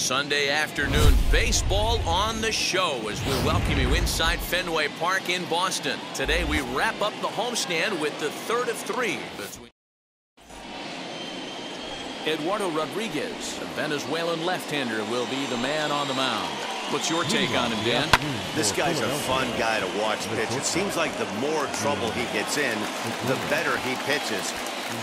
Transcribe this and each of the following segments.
Sunday afternoon baseball on the show as we welcome you inside Fenway Park in Boston. Today we wrap up the homestand with the third of three between Eduardo Rodriguez, a Venezuelan left-hander, will be the man on the mound. What's your take on him, Dan? This guy's a fun guy to watch pitch. It seems like the more trouble he gets in, the better he pitches.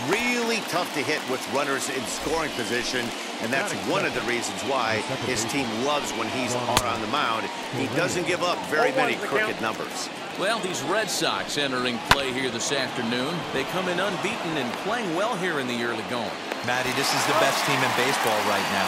Really tough to hit with runners in scoring position, and that's one of the reasons why his team loves when he's on the mound. He doesn't give up very many crooked numbers. Well, these Red Sox entering play here this afternoon. They come in unbeaten and playing well here in the early going. Matty, this is the best team in baseball right now.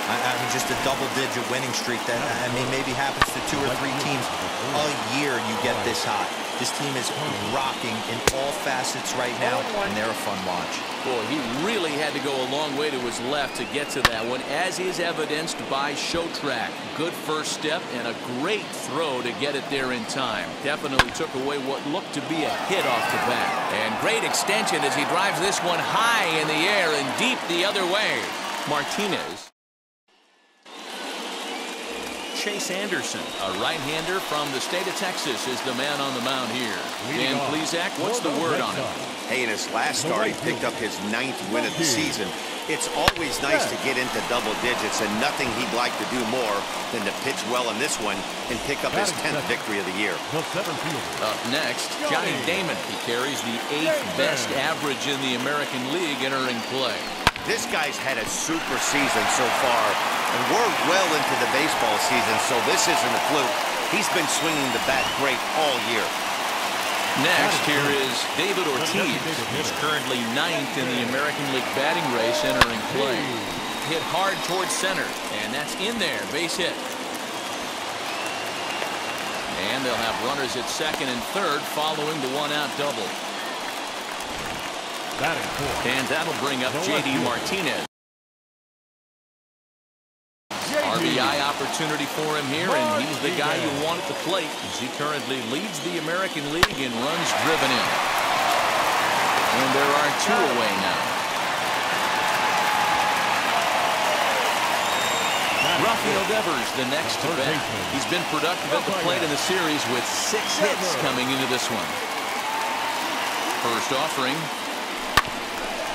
I mean, just a double-digit winning streak that, I mean, maybe happens to 2 or 3 teams a year you get this hot. This team is rocking in all facets right now, and they're a fun watch. Boy, he really had to go a long way to his left to get to that one, as is evidenced by Show Track. Good first step and a great throw to get it there in time. Definitely took away what looked to be a hit off the bat. And great extension as he drives this one high in the air and deep the other way. Martinez. Chase Anderson, a right-hander from the state of Texas, is the man on the mound here. Dan Plesac, what's the word on him? Hey, in his last start, he picked up his 9th win of the season. It's always nice to get into double digits, and nothing he'd like to do more than to pitch well in this one and pick up his 10th victory of the year. Up next, Johnny Damon. He carries the 8th best average in the American League entering play. This guy's had a super season so far, and we're well into the baseball season, so this isn't a fluke. He's been swinging the bat great all year. Next, here is David Ortiz. He's currently 9th in the American League batting race entering play. Hit hard towards center, and that's in there, base hit. And they'll have runners at second and third following the one-out double. And that'll bring up J.D. Martinez. RBI opportunity for him here, and he's the guy you want at the plate as he currently leads the American League in runs driven in. And there are 2 away now. Rafael Devers, the next to bat. He's been productive at the plate in the series with 6 hits coming into this one. First offering.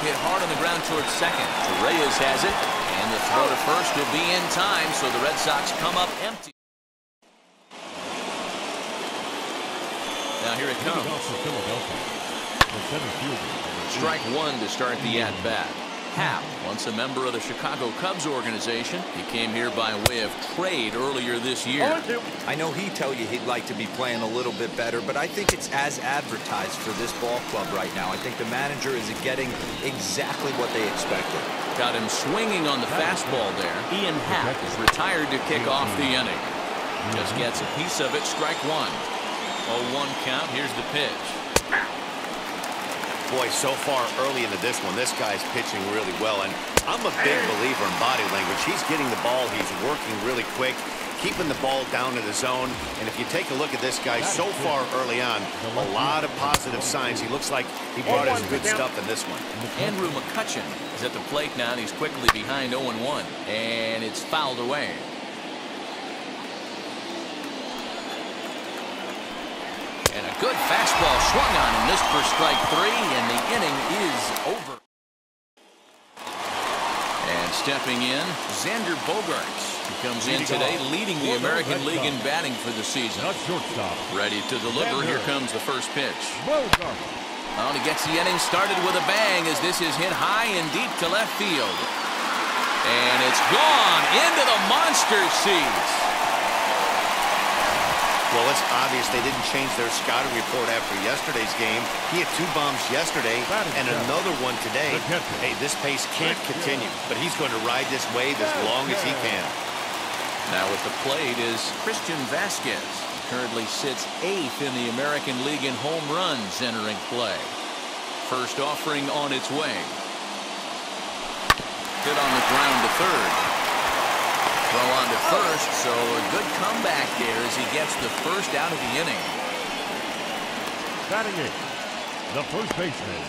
Hit hard on the ground towards second. Reyes has it, and the throw to first will be in time, so the Red Sox come up empty. Now here it comes. Strike 1 to start the at-bat. Happ, once a member of the Chicago Cubs organization, he came here by way of trade earlier this year. I know he'd tell you he'd like to be playing a little bit better, but I think it's as advertised for this ball club right now. I think the manager is getting exactly what they expected. Got him swinging on the fastball there. Ian Happ is retired to kick off the inning. Just gets a piece of it, strike 1. 0-1 count, here's the pitch. Boy, so far early into this one, this guy's pitching really well, and I'm a big believer in body language. He's getting the ball, he's working really quick, keeping the ball down in the zone, and if you take a look at this guy so far early on, a lot of positive signs. He looks like he brought his good stuff in this one. Andrew McCutchen is at the plate now, and he's quickly behind 0-1, and it's fouled away. And a good fastball swung on him, missed for strike 3, and the inning is over. And stepping in, Xander Bogaerts. He comes in today leading the American League in batting for the season. Ready to deliver. Here comes the first pitch. Well, he gets the inning started with a bang as this is hit high and deep to left field. And it's gone into the monster seats. Well, it's obvious they didn't change their scouting report after yesterday's game. He had 2 bombs yesterday and another one today. Hey, this pace can't continue, but he's going to ride this wave as long as he can. Now at the plate is Christian Vasquez. He currently sits 8th in the American League in home runs entering play. First offering on its way. Hit on the ground to third. Throw on to first, so a good comeback there as he gets the first out of the inning. Batting 8th, the first baseman,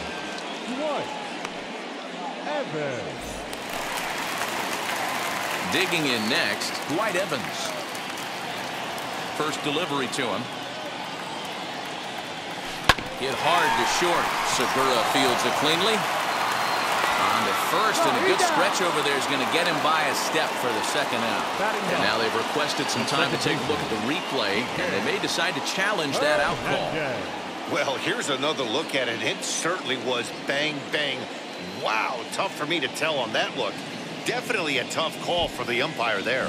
Dwight Evans. Digging in next, Dwight Evans. First delivery to him. Hit hard to short. Segura fields it cleanly. On to first, and a good stretch over there is going to get him by a step for the second out. And now they've requested some time to take a look at the replay, and they may decide to challenge that out call. Well, here's another look at it. It certainly was bang, bang. Wow, tough for me to tell on that look. Definitely a tough call for the umpire there.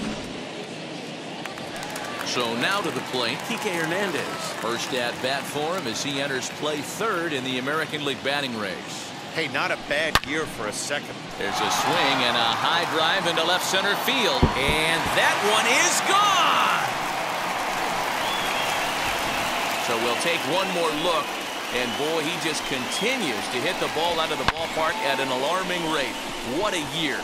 So now to the plate, Kike Hernandez. First at bat for him as he enters play third in the American League batting race. Hey, not a bad year for a second. There's a swing and a high drive into left center field. And that one is gone! So we'll take one more look. And boy, he just continues to hit the ball out of the ballpark at an alarming rate. What a year.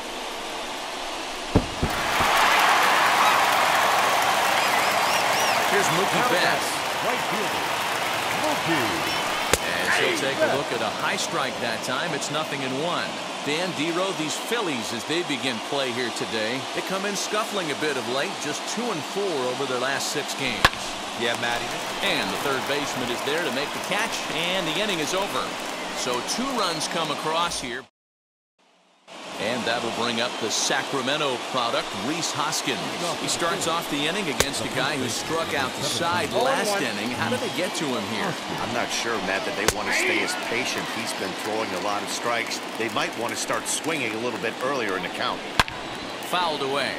Here's Mookie Betts. Right fielder, Mookie. As he'll take a look at a high strike that time, it's 0-1. Dan Dero, these Phillies, as they begin play here today, they come in scuffling a bit of late, just 2-4 over their last 6 games. Yeah, Matty. And the third baseman is there to make the catch, and the inning is over. So 2 runs come across here. And that'll bring up the Sacramento product, Rhys Hoskins. He starts off the inning against a guy who struck out the side last inning. How did they get to him here? I'm not sure, Matt, that they want to stay as patient. He's been throwing a lot of strikes. They might want to start swinging a little bit earlier in the count. Fouled away.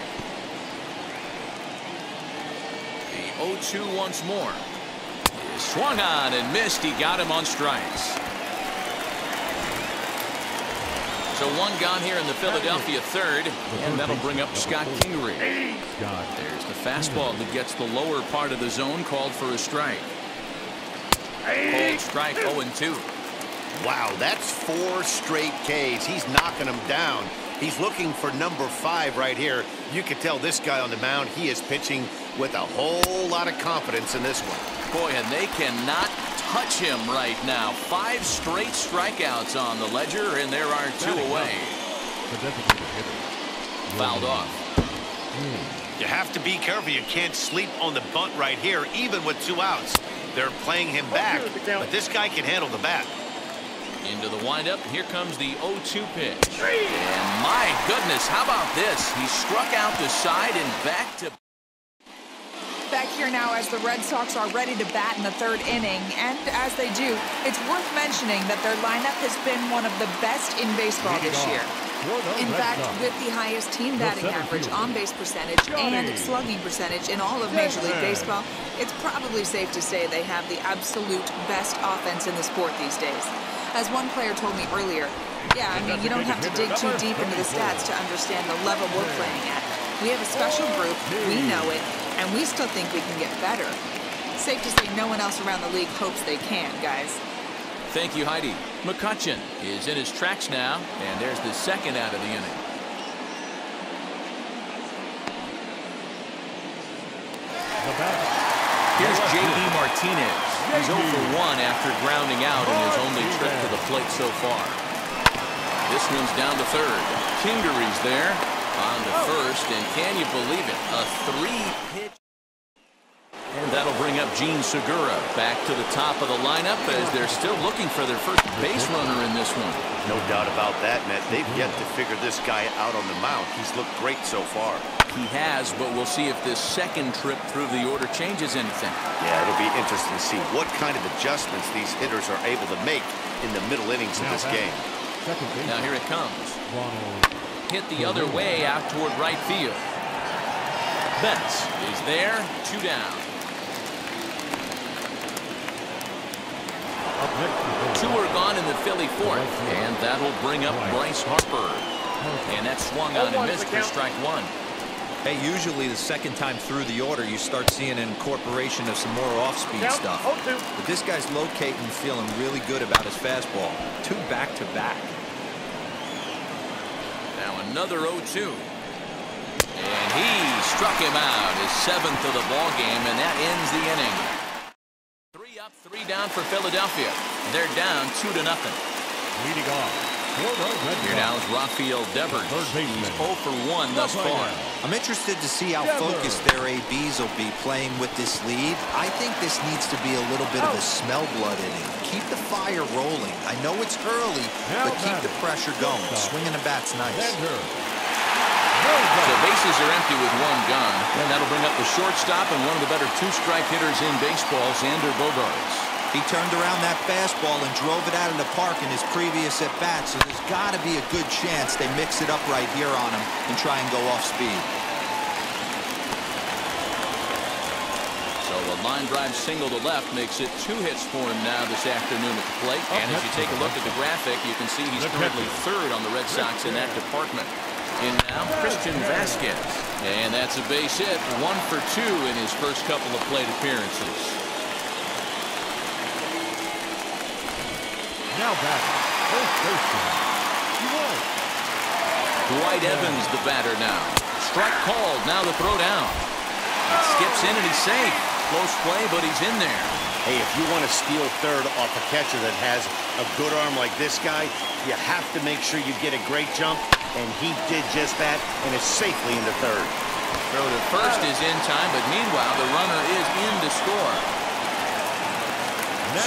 The 0-2 once more. He swung on and missed. He got him on strikes. So 1 gone here in the Philadelphia third, and that'll bring up Scott Kingery. There's the fastball that gets the lower part of the zone, called for a strike. Cold strike, 0-2. Wow, that's 4 straight Ks. He's knocking them down. He's looking for number 5 right here. You can tell this guy on the mound, he is pitching with a whole lot of confidence in this one. Boy, and they cannot touch him right now. 5 straight strikeouts on the ledger, and there are 2 away. Fouled off. You have to be careful. You can't sleep on the bunt right here, even with 2 outs. They're playing him back, but this guy can handle the bat. Into the windup. Here comes the 0-2 pitch. And my goodness, how about this? He struck out the side and back to Back here now as the Red Sox are ready to bat in the 3rd inning, and as they do, it's worth mentioning that their lineup has been one of the best in baseball this year. In fact, with the highest team batting average, on-base percentage, and slugging percentage in all of Major League Baseball, it's probably safe to say they have the absolute best offense in the sport these days. As one player told me earlier, yeah, I mean, you don't have to dig too deep into the stats to understand the level we're playing at. We have a special group, we know it, and we still think we can get better. Safe to say no one else around the league hopes they can, guys. Thank you, Heidi. McCutchen is in his tracks now, and there's the 2nd out of the inning. Here's J.D. Martinez. He's 0 for 1 after grounding out in his only trip to the plate so far. This one's down to 3rd. Kingery's there on to 1st, and can you believe it? A 3-pitch. And that'll bring up Gene Segura back to the top of the lineup as they're still looking for their first base runner in this one. No doubt about that, Matt. They've yet to figure this guy out on the mound. He's looked great so far. He has, but we'll see if this 2nd trip through the order changes anything. Yeah, it'll be interesting to see what kind of adjustments these hitters are able to make in the middle innings of this game. Now here it comes. Hit the other way out toward right field. Betts is there, 2 down. 2 are gone in the Philly 4th, and that'll bring up Bryce Harper. And that swung on and missed for strike 1. Hey, usually the 2nd time through the order, you start seeing an incorporation of some more off-speed stuff. But this guy's locating, feeling really good about his fastball. 2 back-to-back. Now another 0-2. And he struck him out, his 7th of the ball game, and that ends the inning. 3 up, 3 down for Philadelphia. They're down 2-0. Leading off, Here now is Rafael Devers. He's 0 for 1 thus far. I'm interested to see how focused their ABs will be playing with this lead. I think this needs to be a little bit of a smell blood inning. Keep the fire rolling. I know it's early, but keep the pressure going. Swinging the bat's nice. So bases are empty with 1 gun, and that'll bring up the shortstop and one of the better 2-strike hitters in baseball, Xander Bogaerts. He turned around that fastball and drove it out of the park in his previous at-bat, so there's got to be a good chance they mix it up right here on him and try and go off speed. So a line drive single to left makes it 2 hits for him now this afternoon at the plate. And as you take a look at the graphic, you can see he's currently 3rd on the Red Sox in that department. In now, Christian Vasquez. And that's a base hit, 1 for 2 in his first couple of plate appearances. Now back, first baseman, Dwight Evans, the batter now. Strike called, now the throw down. He skips in and he's safe. Close play, but he's in there. Hey, if you want to steal third off a catcher that has a good arm like this guy, you have to make sure you get a great jump, and he did just that and is safely into third. Throw to first is in time, but meanwhile, the runner is in to score.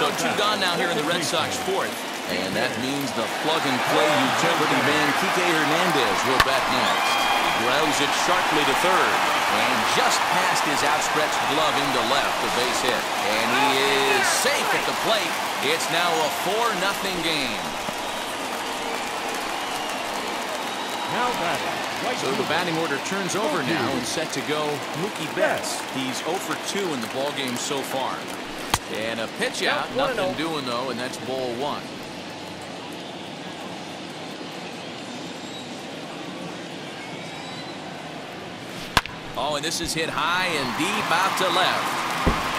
So 2 gone now here in the Red Sox 4th. And that means the plug-and-play utility man, Kike Hernandez, will bat next. He grounds it sharply to third. And just past his outstretched glove into left, the base hit. And he is safe at the plate. It's now a 4-0 game. now batting. So the batting order turns over now and set to go Mookie Betts. He's 0 for 2 in the ballgame so far. And a pitch out, nothing doing though, and that's ball 1. Oh, and this is hit high and deep out to left.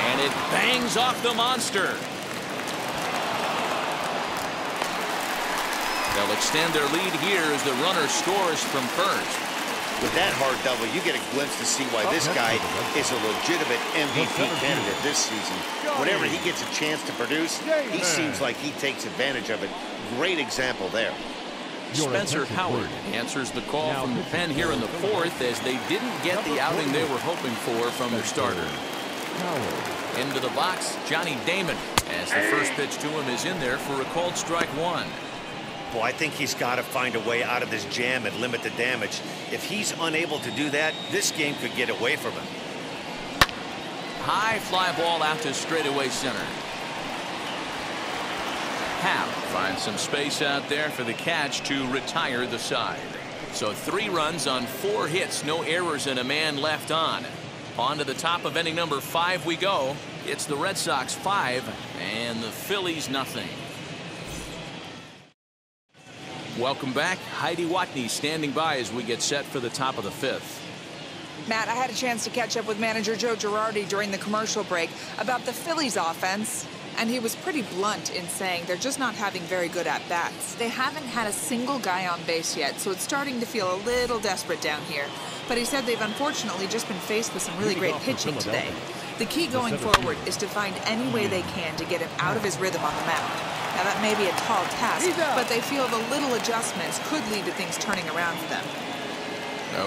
And it bangs off the monster. They'll extend their lead here as the runner scores from first. With that hard double, you get a glimpse to see why this guy is a legitimate MVP candidate this season. Whenever he gets a chance to produce, he seems like he takes advantage of it. Great example there. Spencer Howard answers the call from the pen here in the 4th as they didn't get the outing they were hoping for from their starter. Into the box, Johnny Damon, as the first pitch to him is in there for a called strike 1. Well, I think he's got to find a way out of this jam and limit the damage. If he's unable to do that, this game could get away from him. High fly ball out to straightaway center. Happ finds some space out there for the catch to retire the side. So 3 runs on 4 hits, no errors, and a man left on. On to the top of inning number 5 we go. It's the Red Sox 5 and the Phillies nothing. Welcome back. Heidi Watney standing by as we get set for the top of the 5th. Matt, I had a chance to catch up with manager Joe Girardi during the commercial break about the Phillies offense, and he was pretty blunt in saying they're just not having very good at-bats. They haven't had a single guy on base yet, so it's starting to feel a little desperate down here. But he said they've unfortunately just been faced with some really great pitching today. The key going forward is to find any way they can to get him out of his rhythm on the mound. Now, that may be a tall task, but they feel the little adjustments could lead to things turning around for them.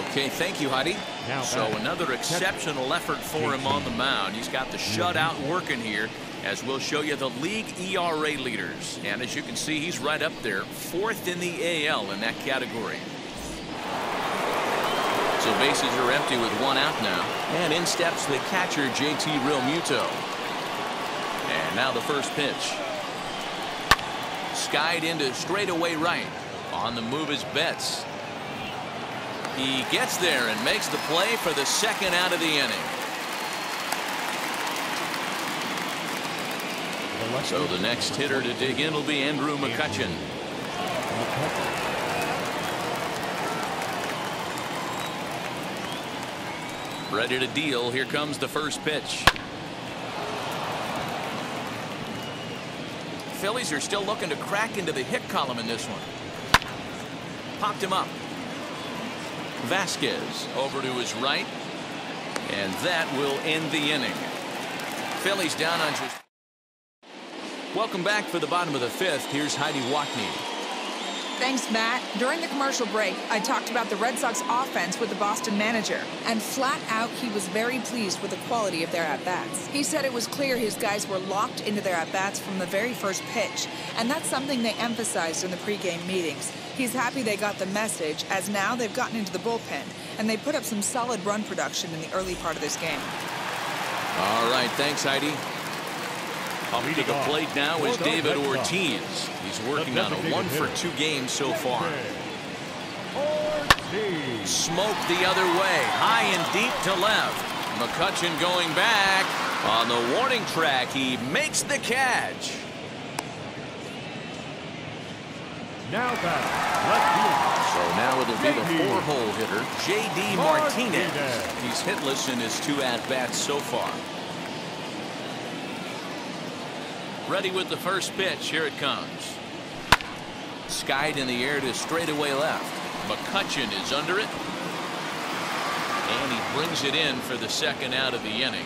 Okay, thank you, Heidi. So another exceptional effort for him on the mound. He's got the shutout working here, as we'll show you the league ERA leaders. And as you can see, he's right up there, 4th in the AL in that category. So bases are empty with 1 out now. And in steps the catcher, JT Realmuto. And now the first pitch. Skied into straightaway right. On the move is Betts. He gets there and makes the play for the 2nd out of the inning. So the next hitter to dig in will be Andrew McCutchen. Ready to deal. Here comes the first pitch. Phillies are still looking to crack into the hit column in this one. Popped him up. Vasquez over to his right. And that will end the inning. Phillies down on just... Welcome back for the bottom of the 5th. Here's Heidi Watney. Thanks, Matt. During the commercial break, I talked about the Red Sox offense with the Boston manager, and flat out, he was very pleased with the quality of their at-bats. He said it was clear his guys were locked into their at-bats from the very first pitch, and that's something they emphasized in the pregame meetings. He's happy they got the message, as now they've gotten into the bullpen, and they put up some solid run production in the early part of this game. All right, thanks, Heidi. Up to the plate now is David Ortiz. He's working on a 1-for-2 game so far. Smoked the other way, high and deep to left. McCutchen going back. On the warning track, he makes the catch. Now back, left field. So now it'll be the 4-hole hitter, J.D. Martinez. He's hitless in his 2 at-bats so far. Ready with the first pitch. Here it comes. Skied in the air to straightaway left. McCutchen is under it. And he brings it in for the second out of the inning.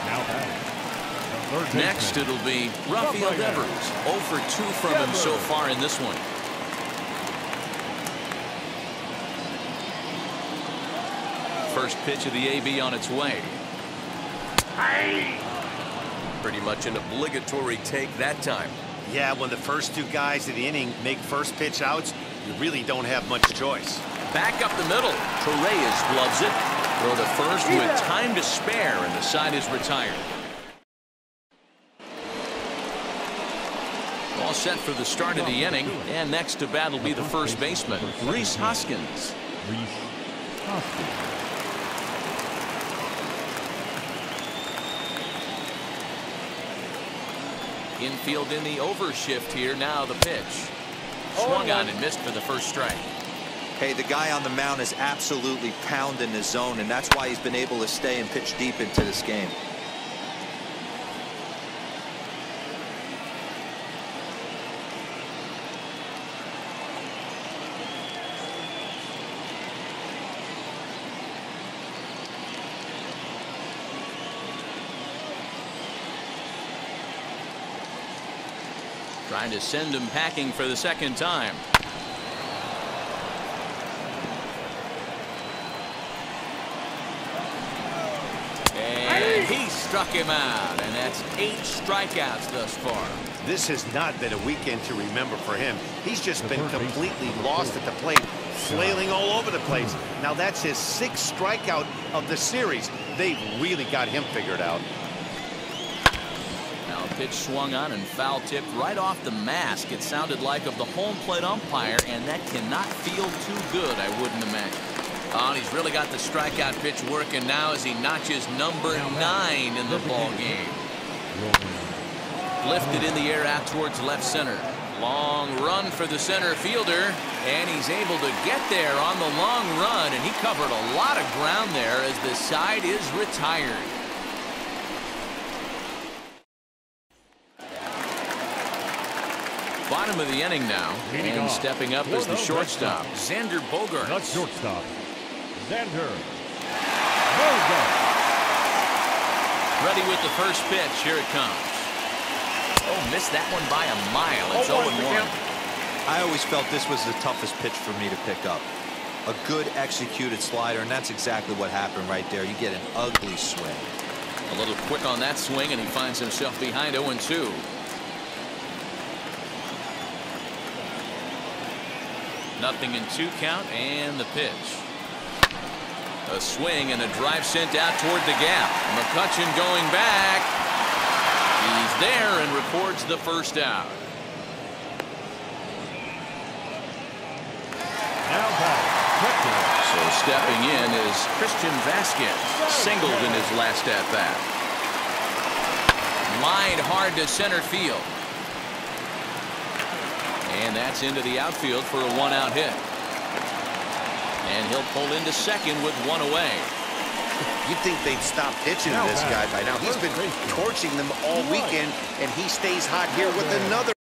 Now back. Next it'll be Rafael Devers. 0 for 2 from him so far in this one. First pitch of the AB on its way. Pretty much an obligatory take that time. Yeah, when the first 2 guys in the inning make first pitch outs, you really don't have much choice. Back up the middle. Torreyes gloves it. Throw to first with time to spare, and the side is retired. All set for the start of the inning, and next to bat will be the first baseman, Rhys Hoskins. Infield in the overshift here. Now the pitch. Swung on and missed for the first strike. Hey, the guy on the mound is absolutely pounding his zone, and that's why he's been able to stay and pitch deep into this game. Trying to send him packing for the second time. And he struck him out, and that's 8 strikeouts thus far. This has not been a weekend to remember for him. He's just been completely lost at the plate, flailing all over the place. Now that's his 6th strikeout of the series. They've really got him figured out. Pitch swung on and foul tipped right off the mask. It sounded like of the home plate umpire, and that cannot feel too good, I wouldn't imagine. Oh, and he's really got the strikeout pitch working now as he notches number 9 in the ball game. Lifted in the air out towards left center. Long run for the center fielder, and he's able to get there on the long run, and he covered a lot of ground there as the side is retired. Bottom of the inning now, and stepping up is the shortstop, Xander Bogaerts. The shortstop, Xander Bogaerts. Ready with the first pitch. Here it comes. Oh, missed that one by a mile. It's 0-1. I always felt this was the toughest pitch for me to pick up. A good executed slider, and that's exactly what happened right there. You get an ugly swing. A little quick on that swing, and he finds himself behind 0-2. Nothing in 2 count, and the pitch. A swing and a drive sent out toward the gap. McCutchen going back. He's there and records the first out. Now back. So stepping in is Christian Vasquez. Singled in his last at bat. Lined hard to center field. And that's into the outfield for a 1-out hit. And he'll pull into second with 1 away. You'd think they'd stop pitching to this guy by now. He's been torching them all weekend, and he stays hot here with another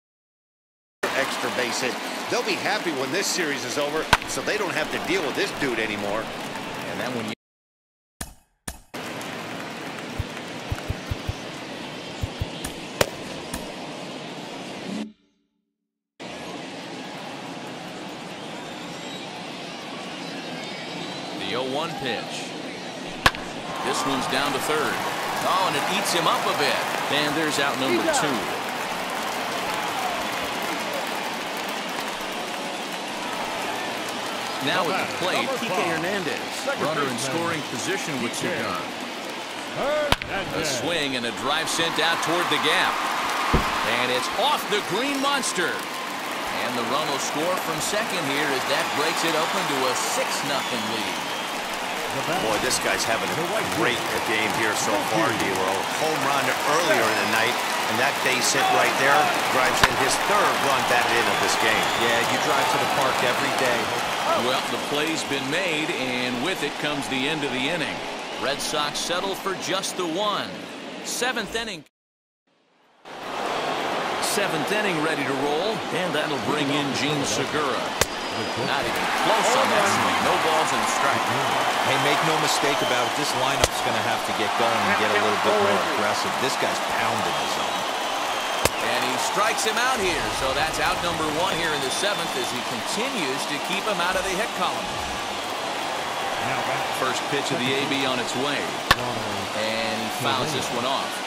extra base hit. They'll be happy when this series is over, so they don't have to deal with this dude anymore. And then when you The 0-1 pitch. This one's down to third. Oh, and it eats him up a bit. And there's out number 2. Now at the plate, Kike Hernandez. Runner in scoring position with 2 gone. A swing and a drive sent out toward the gap. And it's off the green monster. And the run will score from second here as that breaks it open to a 6-0 lead. Boy, this guy's having a great game here so far, D-Lo. Home run earlier in the night, and that base hit right there drives in his 3rd run batted in of this game. Yeah, you drive to the park every day. Well, the play's been made, and with it comes the end of the inning. Red Sox settle for just the 1. 7th inning. 7th inning ready to roll, and that'll bring in Gene Segura. Not even close on that swing. No balls and a strike. Hey, make no mistake about it. This lineup's going to have to get going and get a little bit more aggressive. This guy's pounding his zone. And he strikes him out here. So that's out number 1 here in the 7th as he continues to keep him out of the hit column. First pitch of the AB on its way. And he fouls this one off.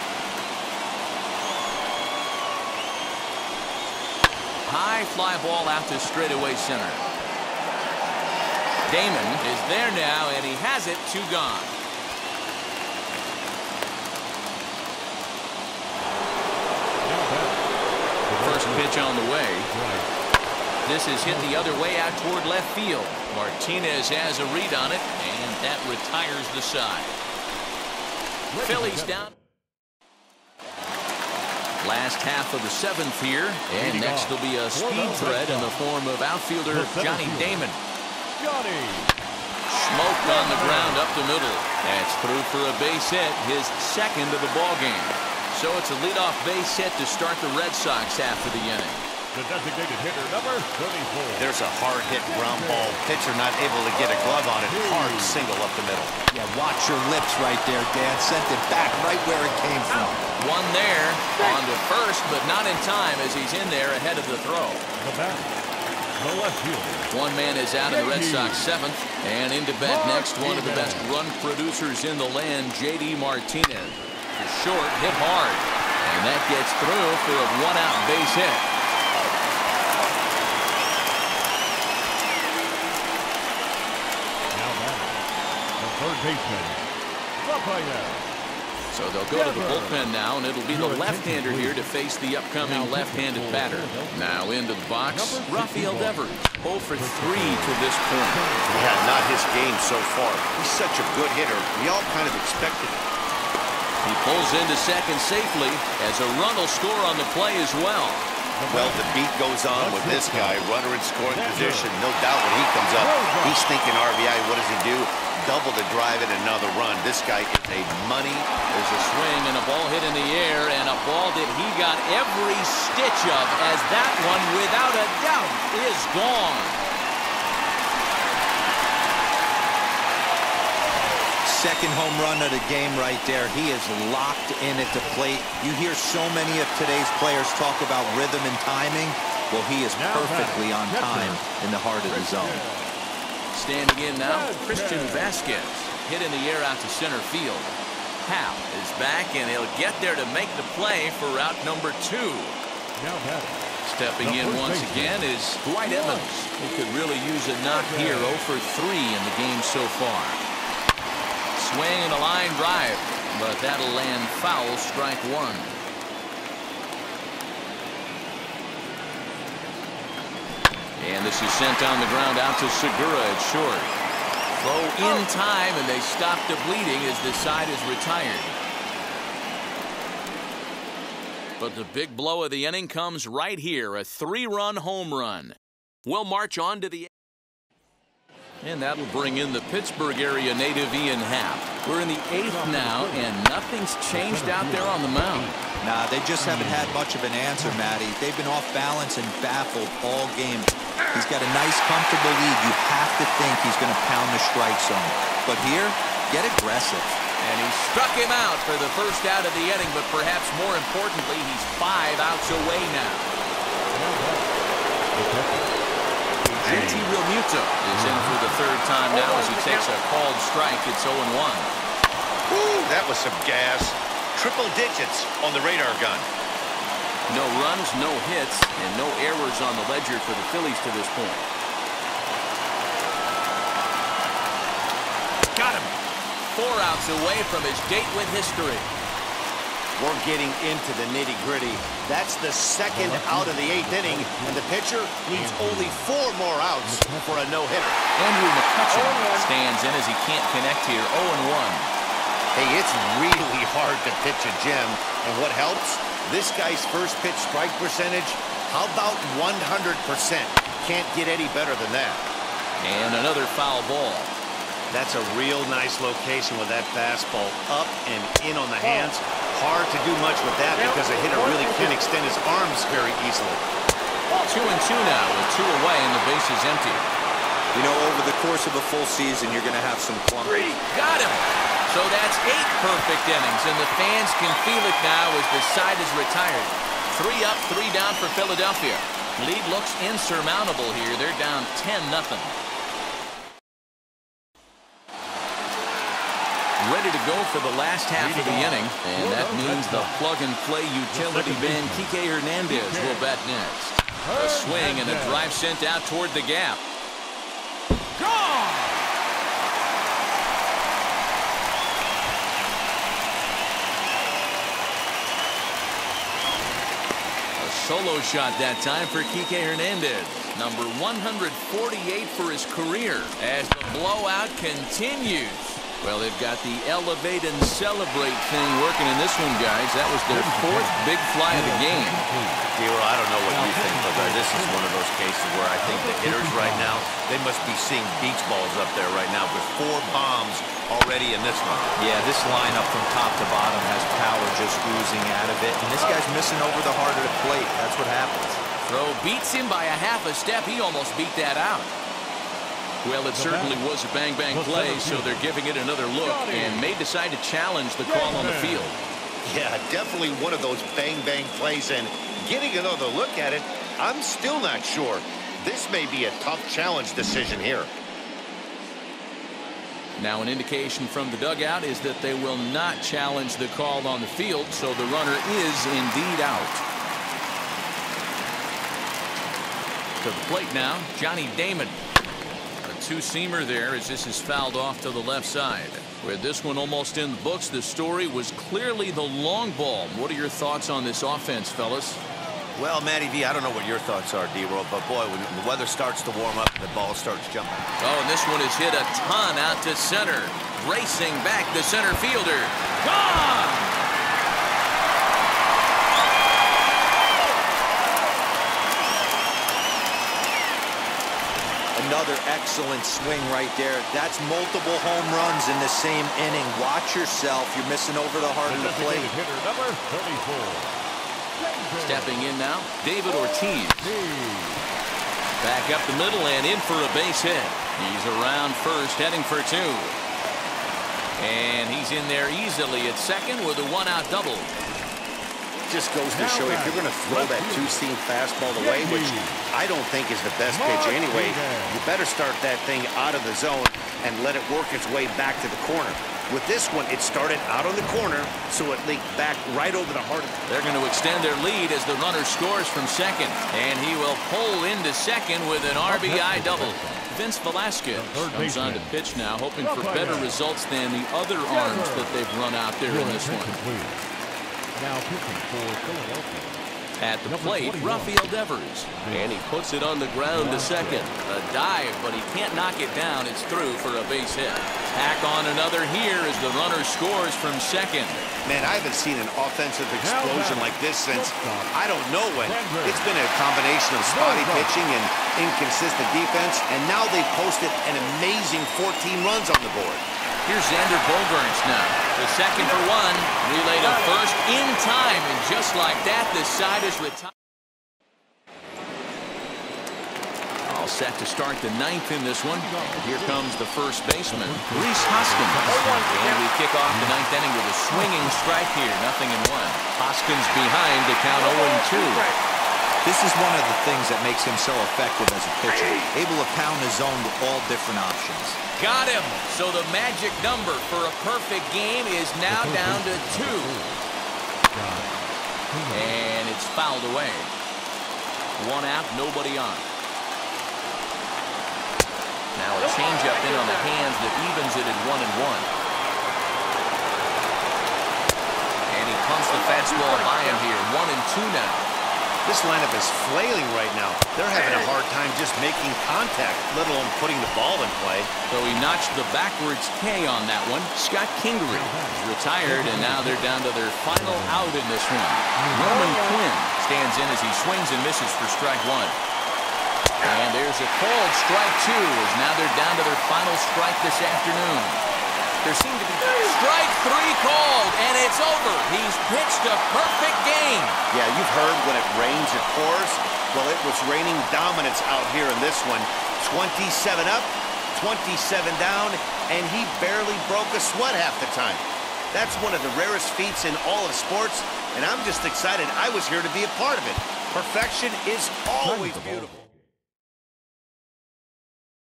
High fly ball out to straightaway center. Damon is there now, and he has it. 2 gone. First pitch on the way. This is hit the other way out toward left field. Martinez has a read on it, and that retires the side. Phillies down. Last half of the 7th here, and next will be a speed threat in the form of outfielder Johnny Damon. Smoked on the ground up the middle. That's through for a base hit, his 2nd of the ball game. So it's a leadoff base hit to start the Red Sox half of the inning. The designated hitter, number 34. There's a hard-hit ground ball. Pitcher not able to get a glove on it. Hard single up the middle. Yeah, watch your lips right there, Dan. Sent it back right where it came from. One there, on to first, but not in time as he's in there ahead of the throw. The left fielder. One man is out in the Red Sox 7th, and into bat next, one of the best run producers in the land, J.D. Martinez. For short, hit hard, and that gets through for a 1-out base hit. Third baseman, Rafael. So they'll go to the bullpen now, and it'll be the left-hander here to face the upcoming left-handed batter. Now into the box, Rafael Devers, 0 for 3 to this point. Yeah, not his game so far. He's such a good hitter. We all kind of expected it. He pulls into second safely as a run will score on the play as well. Well, the beat goes on with this guy. Runner in scoring position. No doubt when he comes up, he's thinking RBI. What does he do? Double the drive and another run. This guy is a money. There's a swing and a ball hit in the air, and a ball that he got every stitch of, as that one, without a doubt, is gone. Second home run of the game right there. He is locked in at the plate. You hear so many of today's players talk about rhythm and timing. Well, he is perfectly on time in the heart of the zone. Standing in now, Christian Vasquez. Hit in the air out to center field. Hal is back, and he'll get there to make the play for route number 2. Stepping in once again is Dwight Evans, who could really use a knock here. 0 for 3 in the game so far. Swing and a line drive, but that'll land foul, strike 1. And this is sent on the ground out to Segura at short. Throw in time, and they stop the bleeding as the side is retired. But the big blow of the inning comes right here, a 3-run home run. We'll march on to the... And that'll bring in the Pittsburgh area native Ian Happ. We're in the 8th now, and nothing's changed out there on the mound. Nah, they just haven't had much of an answer, Matty. They've been off balance and baffled all game. He's got a nice, comfortable lead. You have to think he's going to pound the strike zone. But here, get aggressive. And he struck him out for the first out of the inning, but perhaps more importantly, he's 5 outs away now. JT Realmuto is in for the third time now as he takes a called strike. It's 0-1. Ooh, that was some gas. Triple digits on the radar gun. No runs, no hits, and no errors on the ledger for the Phillies to this point. Got him. 4 outs away from his date with history. We're getting into the nitty-gritty. That's the second out of the 8th inning, and the pitcher needs only 4 more outs for a no-hitter. Andrew McCutcheon stands in as he can't connect here. 0-1. Hey, it's really hard to pitch a gem, and what helps? This guy's first pitch strike percentage, how about 100%? Can't get any better than that. And another foul ball. That's a real nice location with that fastball up and in on the hands. Hard to do much with that because a hitter really can't extend his arms very easily. 2-2 now with 2 away and the base is empty. You know, over the course of a full season, you're going to have some clunkers. Got him. So that's 8 perfect innings, and the fans can feel it now as the side is retired. 3 up, 3 down for Philadelphia. Lead looks insurmountable here. They're down 10-0. Ready to go for the last half of the inning, and that means the plug-and-play utility man Kike Hernandez will bat next. A swing and a drive sent out toward the gap. Gone! A solo shot that time for Kike Hernandez. Number 148 for his career as the blowout continues. Well, they've got the elevate and celebrate thing working in this one, guys. That was their 4th big fly of the game. Dero, I don't know what you think, but this is one of those cases where I think the hitters right now, they must be seeing beach balls up there right now with 4 bombs already in this one. Yeah, this lineup from top to bottom has power just oozing out of it. And this guy's missing over the heart of the plate. That's what happens. Throw beats him by a half a step. He almost beat that out. Well, it certainly was a bang-bang play, so they're giving it another look and may decide to challenge the call on the field. Yeah, definitely one of those bang-bang plays, and getting another look at it, I'm still not sure. This may be a tough challenge decision here. Now, an indication from the dugout is that they will not challenge the call on the field, so the runner is indeed out. To the plate now, Johnny Damon. Two-seamer there as this is fouled off to the left side. With this one almost in the books, the story was clearly the long ball. What are your thoughts on this offense, fellas? Well, Matty V, I don't know what your thoughts are, D-Roll, but boy, when the weather starts to warm up and the ball starts jumping. Oh, and this one is hit a ton out to center. Racing back the center fielder. Gone! Another excellent swing right there. That's multiple home runs in the same inning. Watch yourself. You're missing over the heart of the plate. Hitter number 34. Stepping in now, David Ortiz. Back up the middle and in for a base hit. He's around first, heading for 2. And he's in there easily at second with a 1-out double. Just goes to show you, if you're going to throw that 2-seam fastball away, which I don't think is the best pitch anyway, you better start that thing out of the zone and let it work its way back to the corner. With this one, it started out on the corner, so it leaked back right over the heart. They're going to extend their lead as the runner scores from second, and he will pull into second with an RBI double. Vince Velasquez comes on to pitch now, hoping for better results than the other arms that they've run out there in this one. Now pitching for Philadelphia. At the plate, Rafael Devers. And he puts it on the ground to second. A dive, but he can't knock it down. It's through for a base hit. Tack on another here as the runner scores from second. Man, I haven't seen an offensive explosion like this since I don't know when. It's been a combination of spotty pitching and inconsistent defense, and now they've posted an amazing 14 runs on the board. Here's Xander Bogaerts now. The second for 1. Relay to first in time. And just like that, the side is retired. All set to start the 9th in this one. Here comes the first baseman, Rhys Hoskins. And we kick off the 9th inning with a swinging strike here. 0-1. Hoskins behind to count 0-2. This is one of the things that makes him so effective as a pitcher, able to pound the zone with all different options. Got him. So the magic number for a perfect game is now down to 2. And it's fouled away. 1 out, nobody on. Now a changeup in on the hands that evens it at 1-1. And he pumps the fastball by him here. 1-2 now. This lineup is flailing right now. They're having a hard time just making contact, let alone putting the ball in play. So he notched the backwards K on that one. Scott Kingery is retired, and now they're down to their final out in this one. Roman Quinn stands in as he swings and misses for strike 1. And there's a called strike 2, as now they're down to their final strike this afternoon. There seemed to be strike 3 called, and it's over. He's pitched a perfect game. Yeah, you've heard when it rains, it pours. Well, it was raining dominance out here in this one. 27 up, 27 down, and he barely broke a sweat half the time. That's one of the rarest feats in all of sports, and I'm just excited I was here to be a part of it. Perfection is always beautiful.